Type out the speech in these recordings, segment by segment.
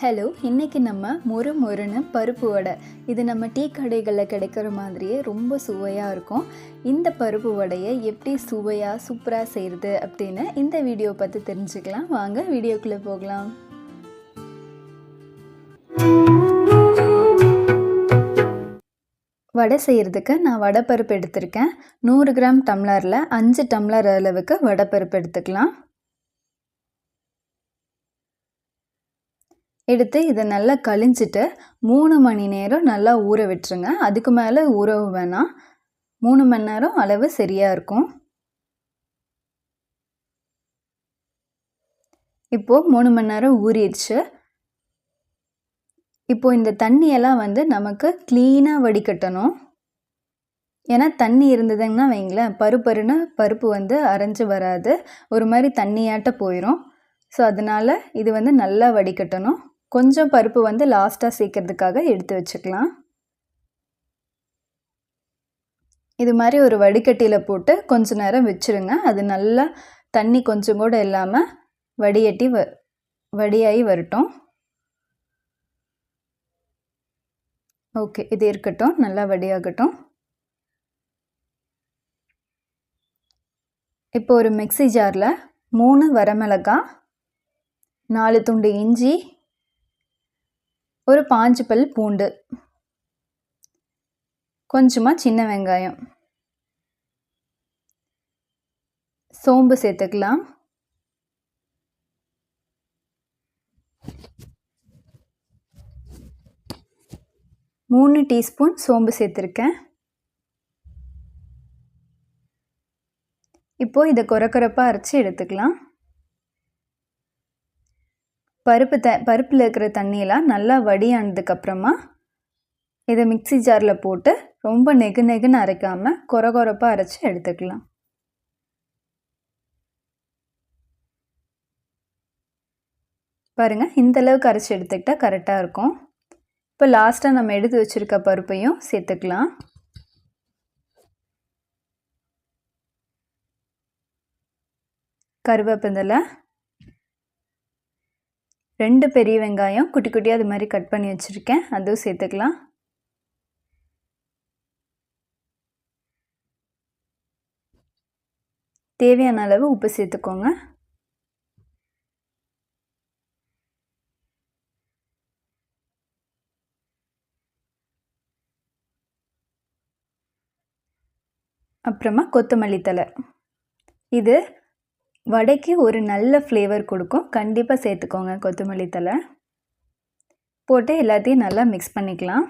Hello, இன்றைக்கி நம்ம மொறுன்னு பருப்பு வடை. இது நம்ம டீ கடைகளில் கிடைக்கிற மாதிரியே ரொம்ப சுவையாக இருக்கும். இந்த பருப்பு வடையை எப்படி சுவையாக சூப்பராக செய்கிறது அப்படின்னு இந்த வீடியோ பார்த்து தெரிஞ்சுக்கலாம். வாங்க வீடியோக்குள்ளே போகலாம். வடை செய்கிறதுக்கு நான் வடைப்பருப்பு எடுத்திருக்கேன். 100 கிராம் டம்ளரில் 5 டம்ளர் அளவுக்கு வடைப்பருப்பு எடுத்துக்கலாம். எடுத்து இதை நல்லா கழிஞ்சிட்டு 3 மணி நேரம் நல்லா ஊற விட்டுருங்க. அதுக்கு மேலே ஊறவும் வேணாம். 3 மணி நேரம் அளவு சரியாக இருக்கும். இப்போது 3 மணி நேரம் ஊறிடுச்சு. இப்போது இந்த தண்ணியெல்லாம் நமக்கு க்ளீனாக வடிகட்டணும். ஏன்னா தண்ணி இருந்ததுங்கன்னா வைங்களேன், பருப்பு அரைஞ்சு வராது, ஒரு மாதிரி தண்ணியாட்ட போயிடும். ஸோ அதனால் இது நல்லா வடிகட்டணும். கொஞ்சம் பருப்பு லாஸ்ட்டாக சேர்க்கறதுக்காக எடுத்து வச்சுக்கலாம். இது மாதிரி ஒரு வடிகட்டியில் போட்டு கொஞ்ச நேரம் வச்சுருங்க. அது நல்லா தண்ணி கொஞ்சம் கூட இல்லாமல் வடியாகி வரட்டும். ஓகே, இது இருக்கட்டும், நல்லா வடியாகட்டும். இப்போ ஒரு மிக்ஸி ஜாரில் 3 வரமிளகாய், 4 துண்டு இஞ்சி, ஒரு 5 பல் பூண்டு, கொஞ்சமாக சின்ன வெங்காயம், சோம்பு சேர்த்துக்கலாம். மூணு டீஸ்பூன் சோம்பு சேர்த்துருக்கேன். இப்போது இதை கொரப்பாக அரைச்சி எடுத்துக்கலாம். பருப்பில் இருக்கிற தண்ணியெல்லாம் நல்லா வடியானதுக்கப்புறமா இதை மிக்ஸி ஜாரில் போட்டு ரொம்ப நெகுன்னு அரைக்காமல் கொரப்பாக அரைச்சி எடுத்துக்கலாம். பாருங்கள், இந்தளவுக்கு அரைச்சி எடுத்துக்கிட்டால் கரெக்டாக இருக்கும். இப்போ லாஸ்ட்டாக நம்ம எடுத்து வச்சுருக்க பருப்பையும் சேர்த்துக்கலாம். கருவேப்பிலை, 2 பெரிய வெங்காயம் குட்டி குட்டியாக அது மாதிரி கட் பண்ணி வச்சுருக்கேன், அதுவும் சேர்த்துக்கலாம். தேவையான அளவு உப்பு சேர்த்துக்கோங்க. அப்புறமா கொத்தமல்லி தழை. இது வடைக்கு ஒரு நல்ல ஃப்ளேவர் கொடுக்கும், கண்டிப்பாக சேர்த்துக்கோங்க. கொத்தமல்லி தழை போட்டு எல்லாத்தையும் நல்லா மிக்ஸ் பண்ணிக்கலாம்.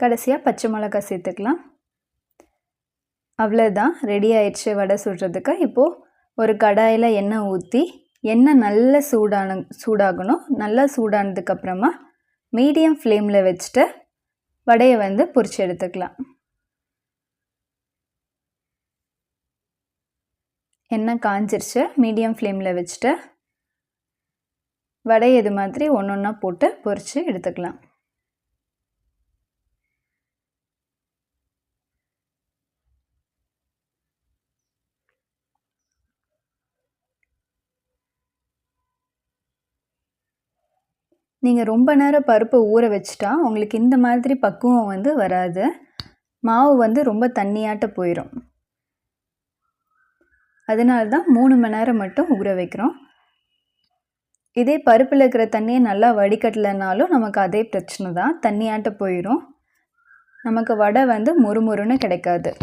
கடைசியாக பச்சை மிளகாய் சேர்த்துக்கலாம். அவ்வளோதான், ரெடி ஆயிடுச்சு வடை சுடுறதுக்கு. இப்போது ஒரு கடாயில் எண்ணெய் ஊற்றி, எண்ணெய் நல்லா சூடாகணும். நல்லா சூடானதுக்கப்புறமா மீடியம் ஃப்ளேமில் வச்சுட்டு வடையை பொரிச்சு எடுத்துக்கலாம். எண்ணெய் காஞ்சிருச்சு. மீடியம் ஃப்ளேமில் வச்சுட்டு வடையை இது மாதிரி ஒன்றா போட்டு பொரித்து எடுத்துக்கலாம். நீங்கள் ரொம்ப நேரம் பருப்பை ஊற வச்சுட்டா உங்களுக்கு இந்த மாதிரி பக்குவம் வராது. மாவு ரொம்ப தண்ணியாட்ட போயிடும். அதனால தான் 3 மணி நேரம் மட்டும் ஊற வைக்கிறோம். இதே பருப்பில் இருக்கிற தண்ணியை நல்லா வடிகட்டலைனாலும் நமக்கு அதே பிரச்சனை தான், தண்ணியாட்ட போயிடும். நமக்கு வடை மொறுன்னு கிடைக்காது.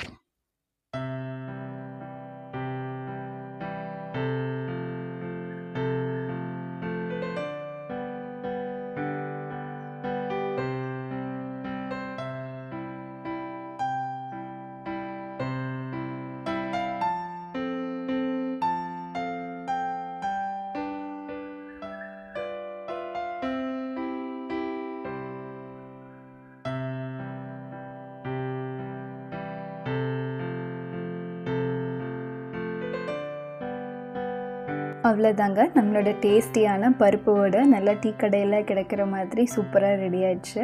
அவ்வளோதாங்க, நம்மளோட டேஸ்டியான பருப்பு வடை நல்லா டீ கடையில் கிடைக்கிற மாதிரி சூப்பராக ரெடி ஆயிடுச்சு.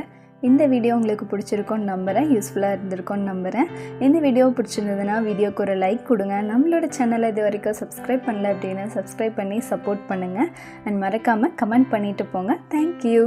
இந்த வீடியோ உங்களுக்கு பிடிச்சிருக்கும்னு நம்புகிறேன், யூஸ்ஃபுல்லாக இருந்திருக்கும்னு நம்புகிறேன். இந்த வீடியோ பிடிச்சிருந்ததுன்னா வீடியோக்கு ஒரு லைக் கொடுங்க. நம்மளோட சேனலை இது வரைக்கும் சப்ஸ்கிரைப் பண்ணல அப்படின்னா சப்ஸ்கிரைப் பண்ணி சப்போர்ட் பண்ணுங்கள். அண்ட் மறக்காமல் கமெண்ட் பண்ணிவிட்டு போங்க. தேங்க்யூ.